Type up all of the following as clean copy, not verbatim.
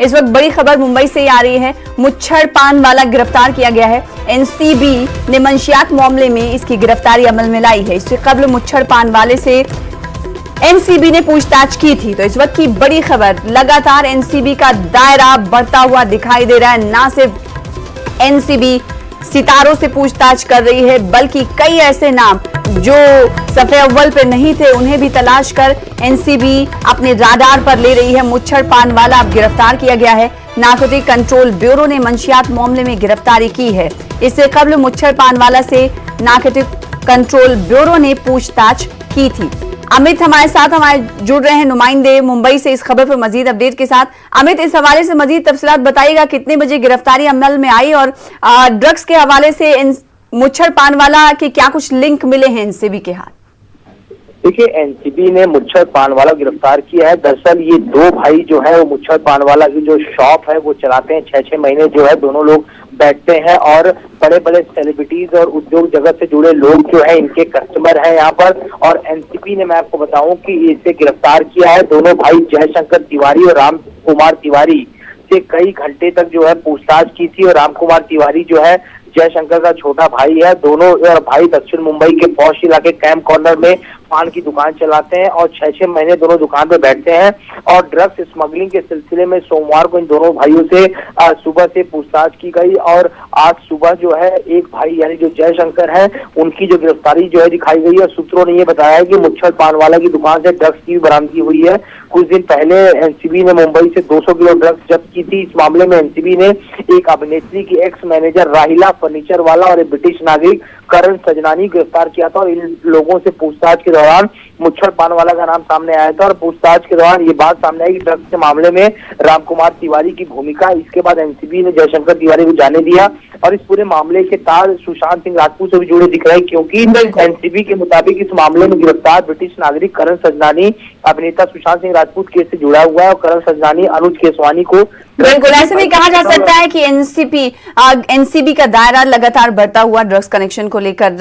इस वक्त बड़ी खबर मुंबई से आ रही है। मुच्छड़ पान वाला गिरफ्तार किया गया है। एनसीबी ने मंशियात मामले में इसकी गिरफ्तारी अमल में लाई है। इससे कबल मुच्छड़ पान वाले से एनसीबी ने पूछताछ की थी। तो इस वक्त की बड़ी खबर, लगातार एनसीबी का दायरा बढ़ता हुआ दिखाई दे रहा है। ना सिर्फ एनसीबी सितारों से पूछताछ कर रही है, बल्कि कई ऐसे नाम जो सफे अव्वल पे नहीं थे उन्हें भी तलाश कर एनसीबी अपने राडार पर ले रही है। मुच्छड़ पान वाला अब गिरफ्तार किया गया है। नारकोटिक कंट्रोल ब्यूरो ने मंशियात मामले में गिरफ्तारी की है। इससे कबल मुच्छड़ पान वाला से नारकोटिक कंट्रोल ब्यूरो ने पूछताछ की थी। अमित हमारे साथ जुड़ रहे हैं, नुमाइंदे मुंबई से, इस खबर पर मजीद अपडेट के साथ। अमित, इस हवाले से मजीद तफसीलात बताइएगा, कितने बजे गिरफ्तारी अमल में आई और ड्रग्स के हवाले से मुच्छड़ पान वाला के क्या कुछ लिंक मिले हैं एनसीबी के हाथ? देखिए, एनसीबी ने मुच्छड़ पान वाला गिरफ्तार किया है। दरअसल ये दो भाई जो है वो मुच्छड़ पान वाला की जो शॉप है वो चलाते हैं। 6-6 महीने जो है दोनों लोग बैठते हैं और बड़े बड़े सेलिब्रिटीज और उद्योग जगत से जुड़े लोग जो है इनके कस्टमर हैं यहाँ पर। और एनसीबी ने, मैं आपको बताऊं कि इसे गिरफ्तार किया है। दोनों भाई जयशंकर तिवारी और राम कुमार तिवारी से कई घंटे तक जो है पूछताछ की थी। और राम कुमार तिवारी जो है जयशंकर का छोटा भाई है। दोनों भाई दक्षिण मुंबई के पॉश इलाके कैंप कॉर्नर में पान की दुकान चलाते हैं और 6-6 महीने दोनों दुकान पे बैठते हैं। और ड्रग्स स्मगलिंग के सिलसिले में सोमवार को इन दोनों भाइयों से सुबह से पूछताछ की गई। और आज सुबह जो है एक भाई यानी जो जयशंकर है उनकी जो गिरफ्तारी जो है दिखाई गई है। सूत्रों ने ये बताया है कि मुच्छड़ पान वाला की दुकान से ड्रग्स की बरामदगी हुई है। कुछ दिन पहले एनसीबी ने मुंबई से 200 किलो ड्रग्स जब्त की थी। इस मामले में एनसीबी ने एक अभिनेत्री की एक्स मैनेजर राहिला फर्नीचर वाला और एक ब्रिटिश नागरिक करण सजनानी गिरफ्तार किया था। और इन लोगों से पूछताछ के दौरान मुच्छड़ पान वाला का नाम सामने आया था। और पूछताछ के दौरान ये बात सामने आई कि ड्रग्स के मामले में रामकुमार तिवारी की भूमिका। इसके बाद एनसीबी ने जयशंकर तिवारी को जाने दिया। और इस पूरे मामले के तार सुशांत सिंह राजपूत से भी जुड़े दिख रहे हैं, क्योंकि एनसीबी के मुताबिक इस मामले में गिरफ्तार ब्रिटिश नागरिक करण सजनानी अभिनेता सुशांत सिंह राजपूत केस से जुड़ा हुआ है। और करण सजनानी अनुज केसवानी को बिल्कुल ऐसे में कहा जा सकता है कि एनसीबी का दायरा लगातार बढ़ता हुआ ड्रग्स कनेक्शन को लेकर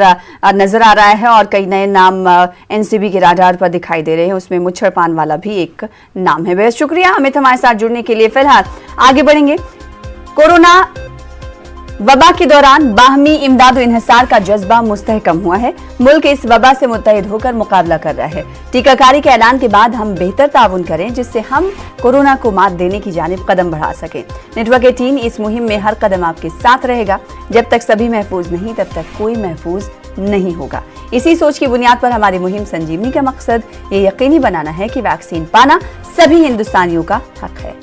नजर आ रहा है। और कई नए नाम एनसीबी के राडार पर दिखाई दे रहे हैं, उसमें मुच्छड़ पान वाला भी एक नाम है। बेहद शुक्रिया अमित हमारे साथ जुड़ने के लिए। फिलहाल आगे बढ़ेंगे। कोरोना वबा के दौरान बाहमी इमदाद और इन्हिसार का जज्बा मुस्तहकम हुआ है। मुल्क इस वबा से मुत्तहिद होकर मुकाबला कर रहा है। टीकाकारी के ऐलान के बाद हम बेहतर ताउन करें, जिससे हम कोरोना को मात देने की जानिब कदम बढ़ा सकें। नेटवर्क 18 इस मुहिम में हर कदम आपके साथ रहेगा। जब तक सभी महफूज नहीं, तब तक कोई महफूज नहीं होगा। इसी सोच की बुनियाद पर हमारी मुहिम संजीवनी का मकसद ये यकीनी बनाना है कि वैक्सीन पाना सभी हिंदुस्तानियों का हक है।